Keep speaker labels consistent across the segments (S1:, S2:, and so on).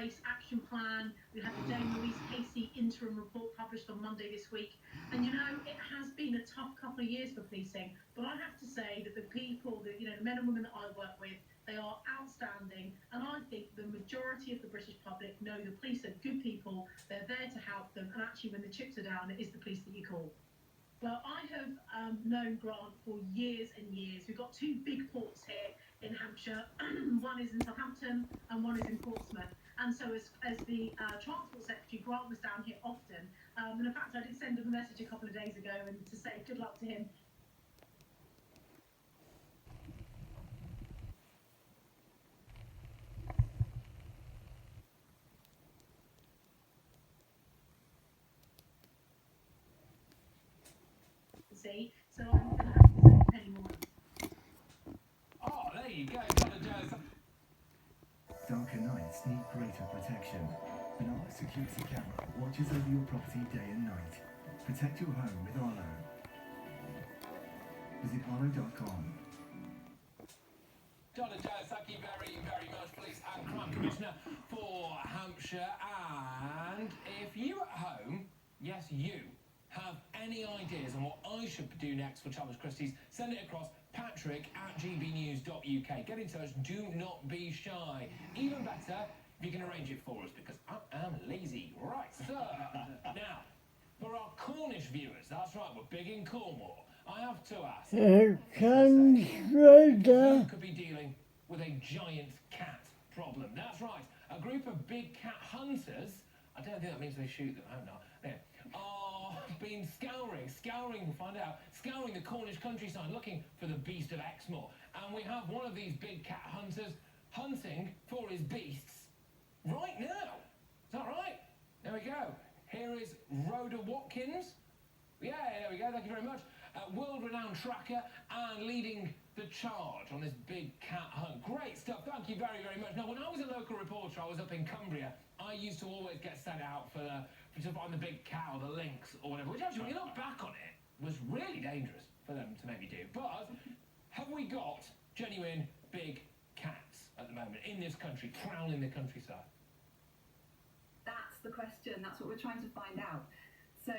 S1: race action plan. We had the Dame Louise Casey interim report published on Monday this week. And, it has been a tough couple of years for policing. But I have to say that the people, the men and women that I work with, they are outstanding. And I think the majority of the British public know the police are good people. They're there to help them. And actually, when the chips are down, it is the police that you call. Well, I have known Grant for years and years. We've got two big ports here in Hampshire. One is in Southampton and one is in Portsmouth. And so as the Transport Secretary, Grant was down here often. And in fact, I did send him a message a couple of days ago and to say good luck to him. See, so I'm going to have to say Penny more.
S2: Oh, there you go.
S3: Darker nights need greater protection. An Arlo security camera watches over your property day and night. Protect your home with Arlo. Visit arlo.com.
S2: Donna Jones, thank you very, very much, Police and Crime Commissioner for Hampshire. And if you at home, yes, you, have any ideas on what I should do next for Thomas Christie's, send it across patrick@gbnews.uk. Get in touch, do not be shy. Even better, if you can arrange it for us, because I am lazy. Right, sir. Now, for our Cornish viewers, that's right, we're big in Cornwall. I have to ask.
S4: Here comes Rhoda.
S2: You could be dealing with a giant cat problem. That's right, a group of big cat hunters, I don't think that means they shoot them, I don't know. There. Been scouring, we'll find out, scouring the Cornish countryside looking for the beast of Exmoor. And we have one of these big cat hunters hunting for his beasts right now. Is that right? There we go. Here is Rhoda Watkins. Yeah, there we go, thank you very much. World-renowned tracker and leading the charge on this big cat hunt. Great stuff, thank you very, very much. Now, when I was a local reporter, I was up in Cumbria, I used to always get sent out to find the big cat or the lynx or whatever, which actually, when you look back on it, was really dangerous for them to maybe do. But have we got genuine big cats at the moment in this country, prowling the countryside?
S5: That's the question. That's what we're trying to find out. So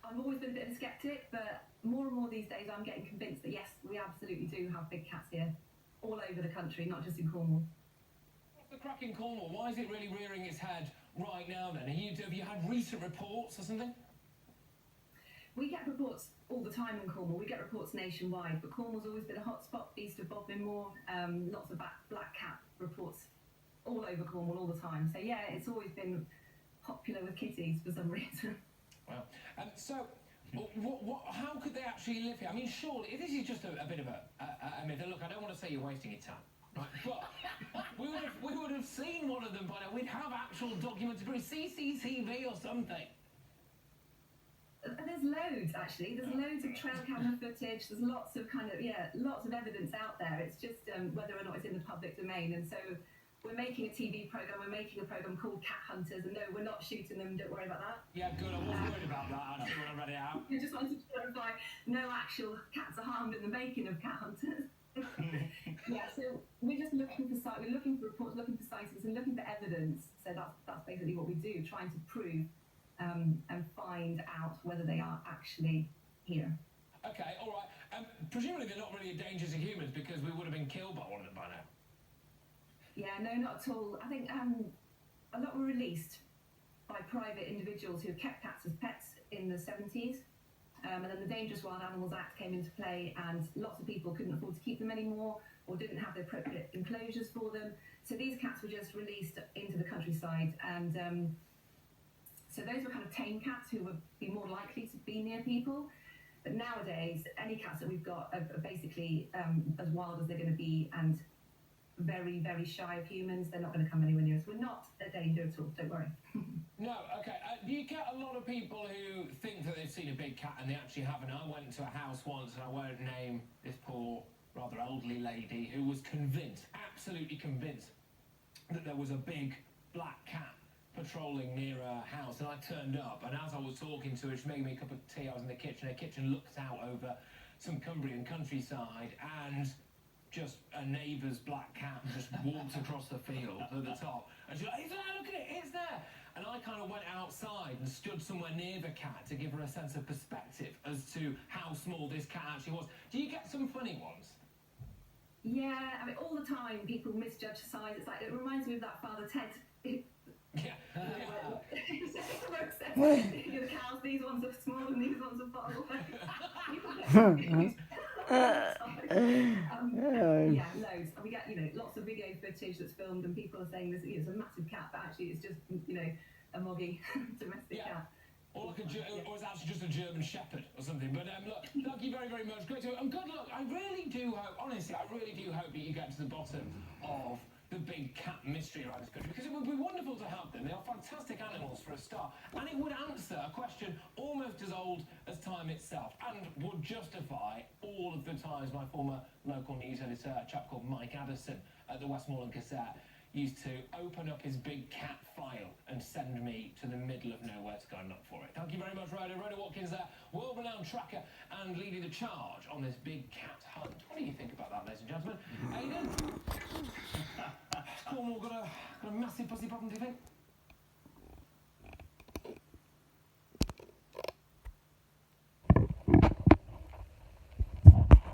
S5: I've always been a bit of a skeptic, but more and more these days I'm getting convinced that yes, we absolutely do have big cats here, all over the country, not just in Cornwall.
S2: What's the crack in Cornwall? Why is it really rearing its head right now then? Have you had recent reports or something?
S5: We get reports all the time in Cornwall. We get reports nationwide, but Cornwall's always been a hotspot east of Bodmin Moor. Lots of black cat reports all over Cornwall all the time. So yeah, it's always been popular with kitties for some reason.
S2: Wow. So, how could they actually live here? I mean, surely, this is just a bit of a myth. Look, I don't want to say you're wasting your time, right? But we would have seen one of them by now. We'd have actual documentary, CCTV or something.
S5: There's loads, actually. There's loads of trail camera footage. There's lots of lots of evidence out there. It's just whether or not it's in the public domain. And so we're making a TV programme. We're making a programme called Cat Hunters. And no, we're not shooting them. Don't worry about that.
S2: Yeah, good. I wasn't worried about that, actually, when I read it out.
S5: We just wanted to clarify, no actual cats are harmed in the making of Cat Hunters. Yeah, so we're just looking for reports, looking for sightings, and looking for evidence. So that's basically what we do, trying to prove and find out whether they are actually here.
S2: Okay, all right. Presumably they're not really a danger to humans because we would have been killed by one of them by now.
S5: Yeah, no, not at all. I think a lot were released by private individuals who kept cats as pets in the 70s. And then the Dangerous Wild Animals Act came into play, and lots of people couldn't afford to keep them anymore or didn't have the appropriate enclosures for them. So these cats were just released into the countryside, and so those were kind of tame cats who would be more likely to be near people. But nowadays, any cats that we've got are basically as wild as they're going to be, and very, very shy of humans. They're not going to come anywhere near us. We're not a danger at all, don't worry.
S2: No, okay. Do you get a lot of people who think that they've seen a big cat and they actually haven't? I went to a house once, and I won't name this poor, rather elderly lady who was convinced, absolutely convinced, that there was a big black cat patrolling near her house. And I turned up, and as I was talking to her, she made me a cup of tea. I was in the kitchen. Her kitchen looked out over some Cumbrian countryside, and just a neighbour's black cat just walked across the field to the top. And she's like, it's there, look at it, it's there. And I kind of went outside and stood somewhere near the cat to give her a sense of perspective as to how small this cat actually was. Do you get some funny ones?
S5: Yeah, I mean, all the time people misjudge size. It's like, it reminds me of that Father Ted.
S2: Yeah.
S5: The cows, these ones are small and these ones are far away. Yeah, loads. And we get, lots of video footage that's filmed, and people are saying this it's a massive cat, but actually it's just, a moggy domestic cat.
S2: Or it's actually just a German Shepherd or something. But look, thank you very, very much. Great to and good luck. I really do hope, honestly, I really do hope that you get to the bottom of the big cat mystery around this country, because it would be wonderful to have them. They are fantastic animals for a start, and it would answer a question almost as old as time itself, and would justify all of the times my former local news editor, a chap called Mike Addison at the Westmoreland Gazette, used to open up his big cat file and send me to the middle of nowhere to go and look for it. Thank you very much, Rhoda. Rhoda Watkins there, world-renowned tracker and leading the charge on this big cat hunt. What do you think about that, ladies and gentlemen? Aidan? Cornwall got a massive pussy problem, do you think?